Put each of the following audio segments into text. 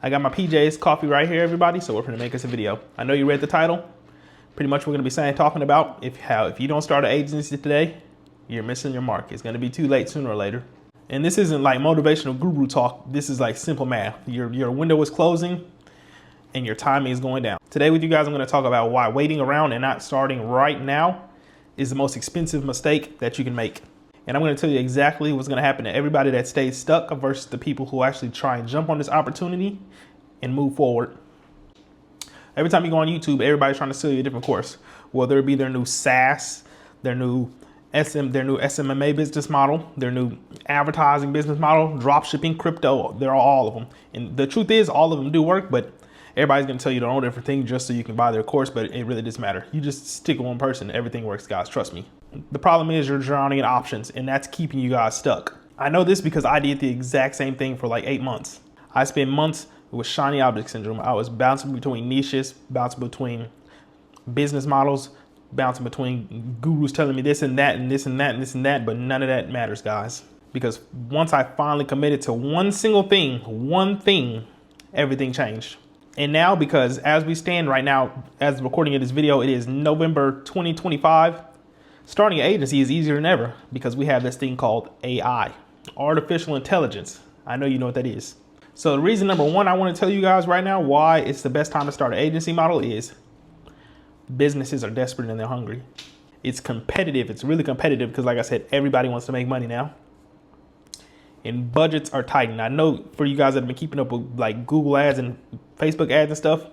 I got my PJs coffee right here, everybody, so we're gonna make us a video. I know you read the title. Pretty much we're gonna be talking about if you don't start an agency today, you're missing your mark. It's gonna be too late sooner or later. And this isn't like motivational guru talk. This is like simple math. Your window is closing and your timing is going down. Today with you guys, I'm gonna talk about why waiting around and not starting right now is the most expensive mistake that you can make. And I'm gonna tell you exactly what's gonna happen to everybody that stays stuck versus the people who actually try and jump on this opportunity and move forward. Every time you go on YouTube, everybody's trying to sell you a different course, whether it be their new SaaS, their new SMMA business model, their new advertising business model, drop shipping, crypto, they're all of them. And the truth is all of them do work, but everybody's gonna tell you to own different things just so you can buy their course, but it really doesn't matter. You just stick with one person, everything works, guys, trust me. The problem is you're drowning in options, and that's keeping you guys stuck. I know this because I did the exact same thing for like 8 months. I spent months with shiny object syndrome. I was bouncing between niches, bouncing between business models, bouncing between gurus telling me this and that and this and that and this and that, but none of that matters, guys. Because once I finally committed to one single thing, everything changed. And now, because as we stand right now, as the recording of this video, it is November 2025, starting an agency is easier than ever because we have this thing called AI, artificial intelligence. I know you know what that is. So the reason number one I want to tell you guys right now why it's the best time to start an agency model is businesses are desperate and they're hungry. It's competitive. It's really competitive because, like I said, everybody wants to make money now. And budgets are tight. And I know for you guys that have been keeping up with like Google ads and Facebook ads and stuff,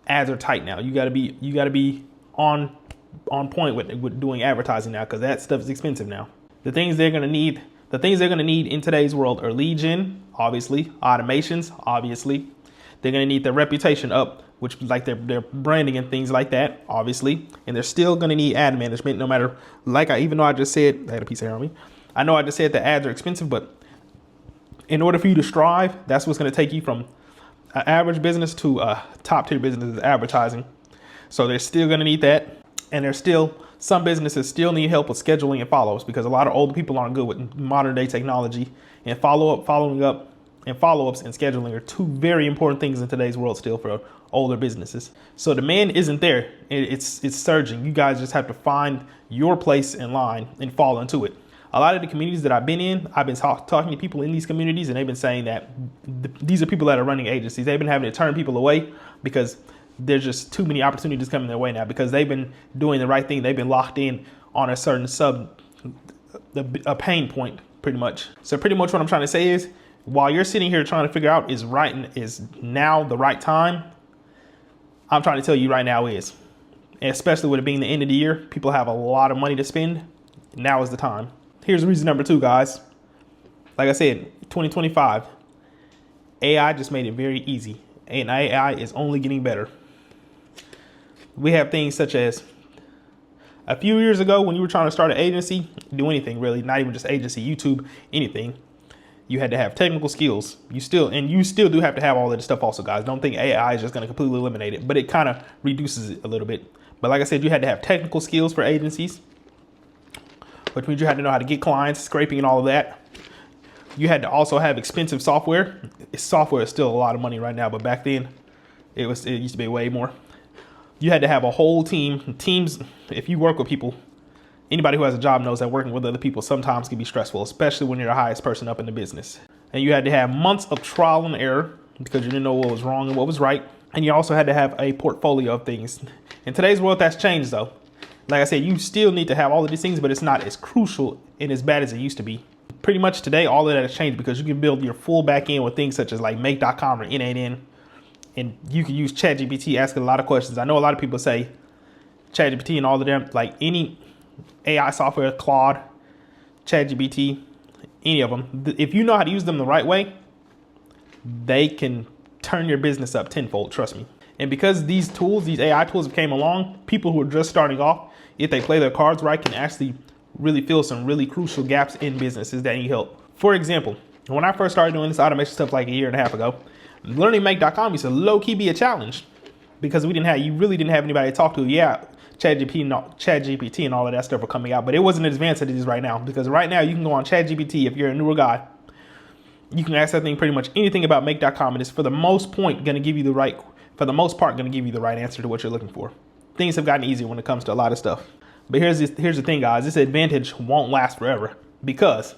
ads are tight now. You gotta be on point with doing advertising now because that stuff is expensive now. The things they're gonna need in today's world are lead gen, obviously, automations, obviously. They're gonna need their reputation up, which like their branding and things like that, obviously. And they're still gonna need ad management, no matter even though I just said I had a piece of hair on me. I know I just said the ads are expensive, but in order for you to strive, that's what's going to take you from an average business to a top tier business, advertising. So they're still going to need that. And some businesses still need help with scheduling and follow-ups because a lot of older people aren't good with modern day technology, and following up and follow-ups and scheduling are two very important things in today's world still for older businesses. So demand isn't there. It's surging. You guys just have to find your place in line and fall into it. A lot of the communities that I've been in, I've been talking to people in these communities, and they've been saying that these are people that are running agencies. They've been having to turn people away because there's just too many opportunities coming their way now because they've been doing the right thing. They've been locked in on a certain a pain point, pretty much. So pretty much what I'm trying to say is, while you're sitting here trying to figure out is now the right time, I'm trying to tell you right now is, and especially with it being the end of the year, people have a lot of money to spend. Now is the time. Here's reason number two, guys. Like I said, 2025, AI just made it very easy, and AI is only getting better. We have things such as a few years ago when you were trying to start an agency, do anything really, not even just agency, YouTube, anything, you had to have technical skills. You still do have to have all of this stuff also, guys. Don't think AI is just going to completely eliminate it, but it kind of reduces it a little bit. But like I said, you had to have technical skills for agencies, which means you had to know how to get clients, scraping and all of that. You had to also have expensive software. Software is still a lot of money right now, but back then it used to be way more. You had to have a whole teams. If you work with people, anybody who has a job knows that working with other people sometimes can be stressful, especially when you're the highest person up in the business. And you had to have months of trial and error because you didn't know what was wrong and what was right. And you also had to have a portfolio of things. In today's world, that's changed though. Like I said, you still need to have all of these things, but it's not as crucial and as bad as it used to be. Pretty much today, all of that has changed because you can build your full back end with things such as like make.com or N8N. And you can use ChatGPT, ask it a lot of questions. I know a lot of people say ChatGPT and all of them, like any AI software, Claude, ChatGPT, any of them. If you know how to use them the right way, they can turn your business up tenfold, trust me. And because these AI tools came along, people who are just starting off, if they play their cards right, can actually really fill some really crucial gaps in businesses that need help. For example, when I first started doing this automation stuff like a year and a half ago, learning make.com used to low-key be a challenge because you really didn't have anybody to talk to. Yeah, ChatGPT and all of that stuff were coming out, but it wasn't as advanced as it is right now, because right now you can go on ChatGPT if you're a newer guy You can ask that thing pretty much anything about make.com, and it's for the most part going to give you the right answer to what you're looking for. Things have gotten easier when it comes to a lot of stuff. But here's the thing, guys. This advantage won't last forever, because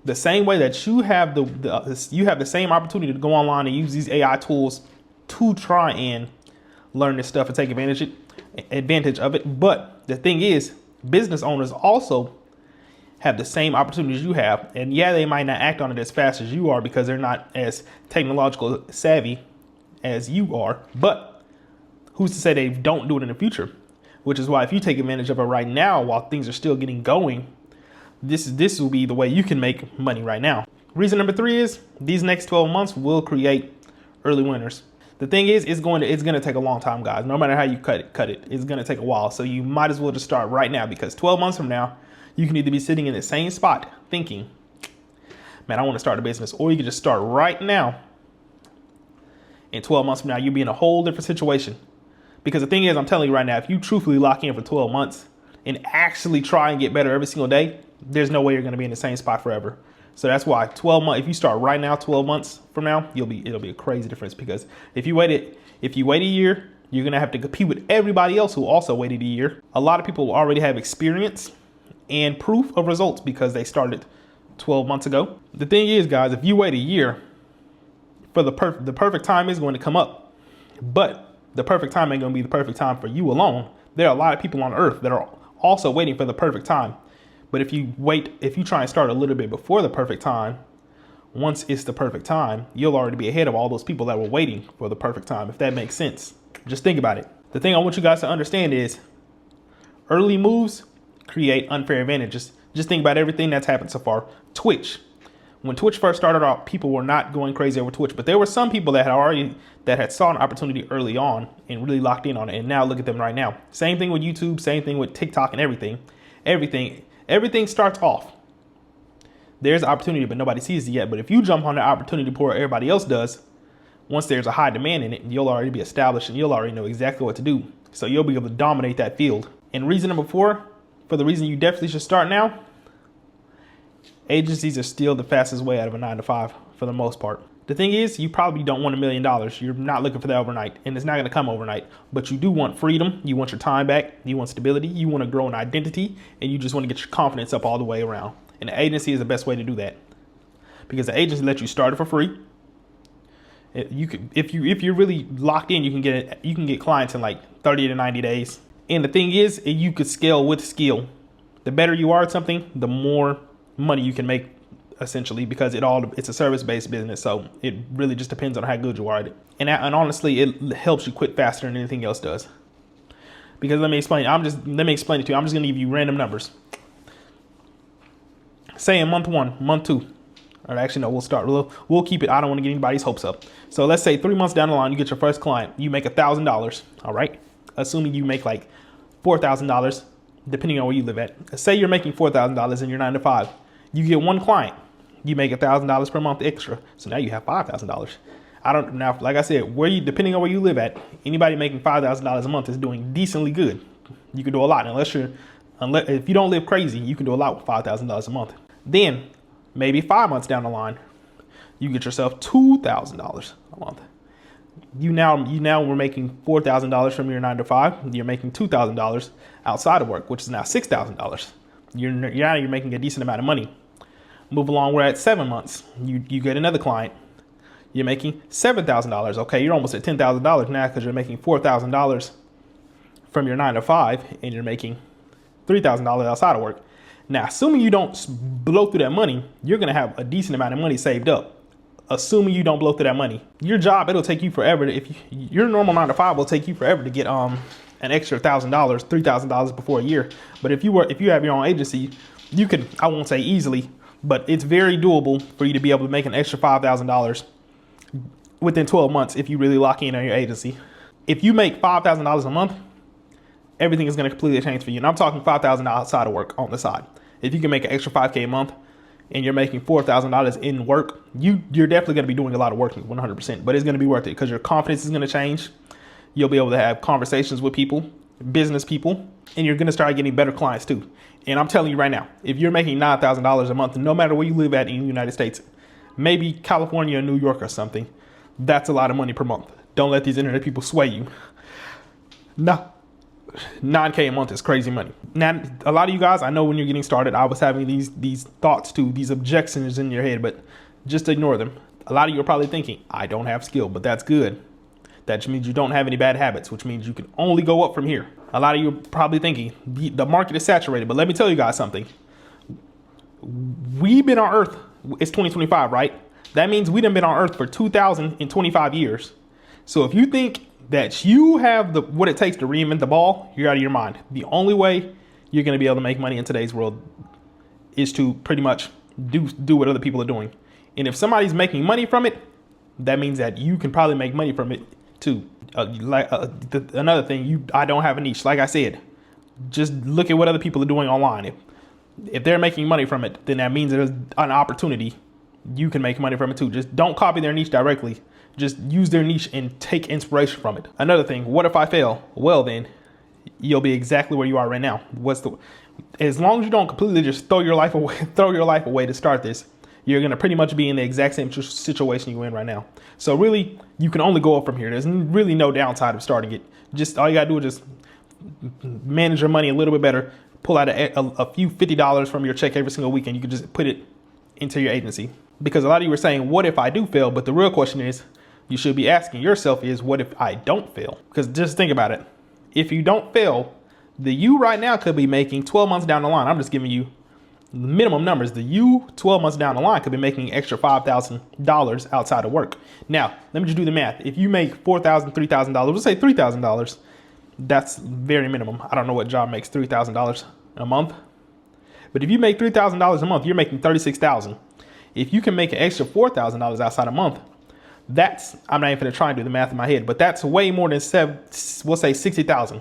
the same way that you have the same opportunity to go online and use these AI tools to try and learn this stuff and take advantage of it. But the thing is, business owners also have the same opportunities you have. And yeah, they might not act on it as fast as you are because they're not as technological savvy as you are. But who's to say they don't do it in the future? Which is why if you take advantage of it right now while things are still getting going, this will be the way you can make money right now. Reason number 3 is these next 12 months will create early winners. The thing is, it's going to take a long time, guys. No matter how you cut it, it's going to take a while. So you might as well just start right now, because 12 months from now, you can either be sitting in the same spot thinking, man, I want to start a business, or you can just start right now. And 12 months from now, you'll be in a whole different situation. Because the thing is, I'm telling you right now, if you truthfully lock in for 12 months and actually try and get better every single day, there's no way you're going to be in the same spot forever. So that's why 12 months, if you start right now, 12 months from now, it'll be a crazy difference. Because if you wait a year, you're going to have to compete with everybody else who also waited a year. A lot of people already have experience and proof of results because they started 12 months ago. The thing is, guys, if you wait a year, for the perfect time is going to come up. But the perfect time ain't going to be the perfect time for you alone. There are a lot of people on earth that are also waiting for the perfect time. But if you try and start a little bit before the perfect time, once it's the perfect time, you'll already be ahead of all those people that were waiting for the perfect time, if that makes sense. Just think about it. The thing I want you guys to understand is early moves create unfair advantages. Just think about everything that's happened so far. Twitch. When Twitch first started out, people were not going crazy over Twitch, but there were some people that had saw an opportunity early on and really locked in on it. And now look at them right now. Same thing with YouTube, same thing with TikTok and everything. Everything starts off. There's opportunity, but nobody sees it yet. But if you jump on the opportunity before everybody else does, once there's a high demand in it, you'll already be established and you'll already know exactly what to do. So you'll be able to dominate that field. And reason number 4, for the reason you definitely should start now, agencies are still the fastest way out of a 9-to-5 for the most part. The thing is, you probably don't want $1 million. You're not looking for that overnight, and it's not going to come overnight. But you do want freedom. You want your time back. You want stability. You want to grow an identity, and you just want to get your confidence up all the way around. And the agency is the best way to do that, because the agency lets you start it for free. If you're really locked in, you can get clients in like 30 to 90 days. And the thing is, you could scale with skill. The better you are at something, the more money you can make, essentially, because it's a service-based business. So it really just depends on how good you are at it. And honestly, it helps you quit faster than anything else does. Because let me explain it to you. I'm just going to give you random numbers. Say in month 1, month 2, or actually no, we'll keep it. I don't want to get anybody's hopes up. So let's say 3 months down the line, you get your first client. You make $1,000. All right. Assuming you make like $4,000, depending on where you live at. Say you're making $4,000 in your 9-to-5. You get one client, you make $1,000 per month extra. So now you have $5,000. Now, like I said, depending on where you live at, anybody making $5,000 a month is doing decently good. You can do a lot, unless if you don't live crazy, you can do a lot with $5,000 a month. Then maybe 5 months down the line, you get yourself $2,000 a month. You now were making $4,000 from your 9-to-5. You're making $2,000 outside of work, which is now $6,000. You're making a decent amount of money. Move along, we're at 7 months. You get another client. You're making $7,000. Okay, you're almost at $10,000 now because you're making $4,000 from your 9-to-5 and you're making $3,000 outside of work. Now, assuming you don't blow through that money, you're going to have a decent amount of money saved up. Assuming you don't blow through that money. Your job, it'll take you forever. Your normal 9-to-5 will take you forever to get an extra $1,000, $3,000 before a year. But if you have your own agency, you can, I won't say easily, but it's very doable for you to be able to make an extra $5,000 within 12 months if you really lock in on your agency. If you make $5,000 a month, everything is going to completely change for you. And I'm talking $5,000 outside of work on the side. If you can make an extra $5K a month and you're making $4,000 in work, you're definitely going to be doing a lot of work, 100%. But it's going to be worth it because your confidence is going to change. You'll be able to have conversations with people, business people, and you're going to start getting better clients too. And I'm telling you right now, if you're making $9,000 a month, no matter where you live at in the United States, maybe California or New York or something. That's a lot of money per month. Don't let these internet people sway you. No, 9K a month is crazy money. Now, a lot of you guys, I know when you're getting started, I was having these thoughts too, these objections in your head, but just ignore them. A lot of you are probably thinking, I don't have skill, but that's good. That means you don't have any bad habits, which means you can only go up from here. A lot of you are probably thinking the market is saturated, but let me tell you guys something. We've been on Earth, it's 2025, right? That means we done been on Earth for 2,025 years. So if you think that you have what it takes to reinvent the ball, you're out of your mind. The only way you're going to be able to make money in today's world is to pretty much do what other people are doing. And if somebody's making money from it, that means that you can probably make money from it too. Another thing, I don't have a niche. Like I said, just look at what other people are doing online. If they're making money from it, then that means there's an opportunity. You can make money from it too. Just don't copy their niche directly. Just use their niche and take inspiration from it. Another thing, what if I fail? Well, then you'll be exactly where you are right now. As long as you don't completely just throw your life away to start this, you're going to pretty much be in the exact same situation you're in right now. So really, you can only go up from here. There's really no downside of starting it. Just all you got to do is just manage your money a little bit better. Pull out a few $50 from your check every single week, and you can just put it into your agency. Because a lot of you were saying, what if I do fail? But the real question is, you should be asking yourself is, what if I don't fail? Because just think about it. If you don't fail, the you right now could be making 12 months down the line. I'm just giving you minimum numbers. The you 12 months down the line could be making extra $5,000 outside of work. Now, let me just do the math. If you make $4,000, $3,000, let's say $3,000, that's very minimum. I don't know what job makes $3,000 a month. But if you make $3,000 a month, you're making $36,000. If you can make an extra $4,000 outside a month, I'm not even going to try and do the math in my head, but that's way more than we'll say 60,000.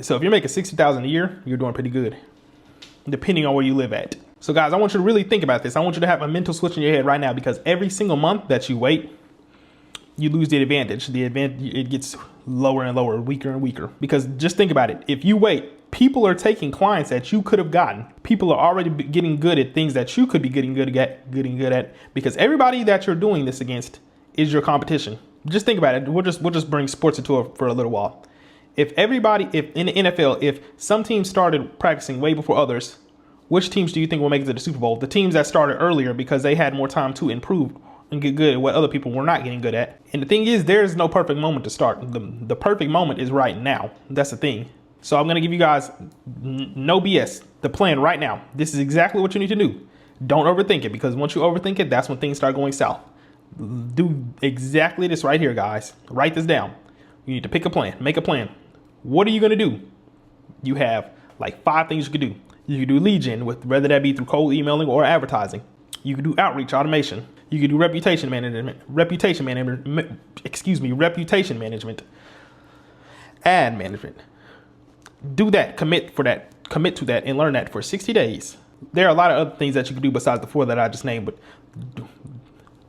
So if you're making 60,000 a year, you're doing pretty good, depending on where you live at. So guys, I want you to really think about this. I want you to have a mental switch in your head right now, because every single month that you wait, you lose the advantage. It gets lower and lower, weaker and weaker. Because just think about it. If you wait, people are taking clients that you could have gotten. People are already getting good at things that you could be getting good at, because everybody that you're doing this against is your competition. Just think about it. We'll just bring sports into it for a little while. If in the NFL, if some teams started practicing way before others, which teams do you think will make it to the Super Bowl? The teams that started earlier because they had more time to improve and get good at what other people were not getting good at. And the thing is, there's no perfect moment to start. The perfect moment is right now. That's the thing. So I'm going to give you guys no BS, the plan right now. This is exactly what you need to do. Don't overthink it, because once you overthink it, that's when things start going south. Do exactly this right here, guys. Write this down. You need to pick a plan, make a plan. What are you going to do? You have like 5 things you could do. You could do lead gen, whether that be through cold emailing or advertising. You could do outreach automation. You could do reputation management, ad management. Do that, commit to that, and learn that for 60 days. There are a lot of other things that you can do besides the 4 that I just named, but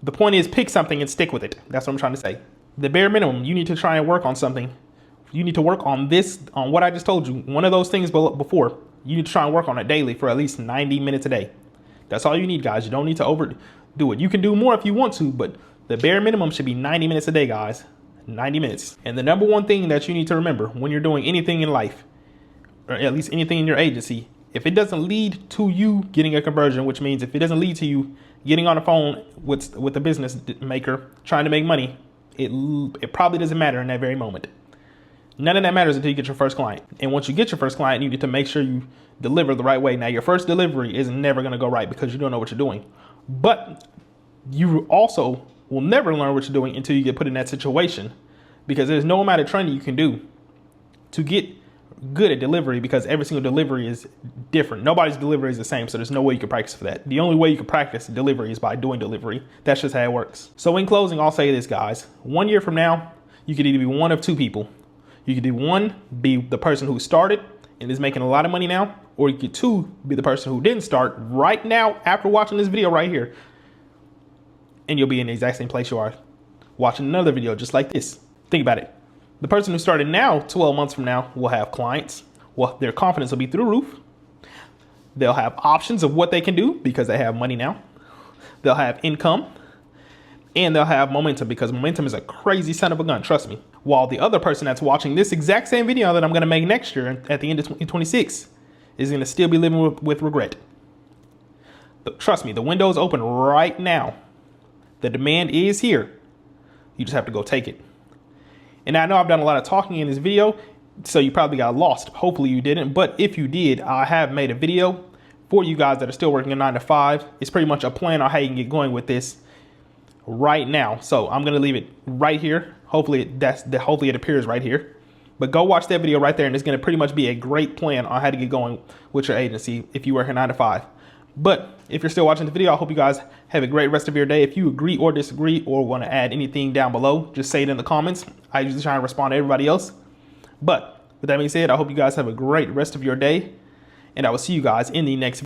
the point is, pick something and stick with it. That's what I'm trying to say. The bare minimum, you need to try and work on something. You need to work on what I just told you. One of those things before, you need to try and work on it daily for at least 90 minutes a day. That's all you need, guys. You don't need to overdo it. You can do more if you want to, but the bare minimum should be 90 minutes a day, guys. 90 minutes. And the number one thing that you need to remember when you're doing anything in life, or at least anything in your agency, if it doesn't lead to you getting a conversion, which means if it doesn't lead to you getting on the phone with a business maker trying to make money, it probably doesn't matter in that very moment. None of that matters until you get your first client. And once you get your first client, you need to make sure you deliver the right way. Now, your first delivery is never going to go right because you don't know what you're doing. But you also will never learn what you're doing until you get put in that situation, because there's no amount of training you can do to get good at delivery, because every single delivery is different. Nobody's delivery is the same, so there's no way you can practice for that. The only way you can practice delivery is by doing delivery. That's just how it works. So in closing, I'll say this, guys. 1 year from now, you could either be one of 2 people. You could be the person who started and is making a lot of money now, or you could 2, be the person who didn't start right now after watching this video right here. And you'll be in the exact same place you are watching another video just like this. Think about it. The person who started now, 12 months from now, will have clients. Well, their confidence will be through the roof. They'll have options of what they can do because they have money now. They'll have income. and they'll have momentum, because momentum is a crazy son of a gun, trust me. While the other person that's watching this exact same video that I'm going to make next year at the end of 2026 is going to still be living with regret. But trust me, the window is open right now. The demand is here. You just have to go take it. And I know I've done a lot of talking in this video, so you probably got lost. Hopefully you didn't. But if you did, I have made a video for you guys that are still working a 9 to 5. It's pretty much a plan on how you can get going with this right now. So I'm going to leave it right here. Hopefully it appears right here. But go watch that video right there, and it's going to pretty much be a great plan on how to get going with your agency if you work a 9 to 5. But if you're still watching the video, I hope you guys have a great rest of your day. If you agree or disagree or want to add anything down below, just say it in the comments. I usually try and respond to everybody else. But with that being said, I hope you guys have a great rest of your day, and I will see you guys in the next video.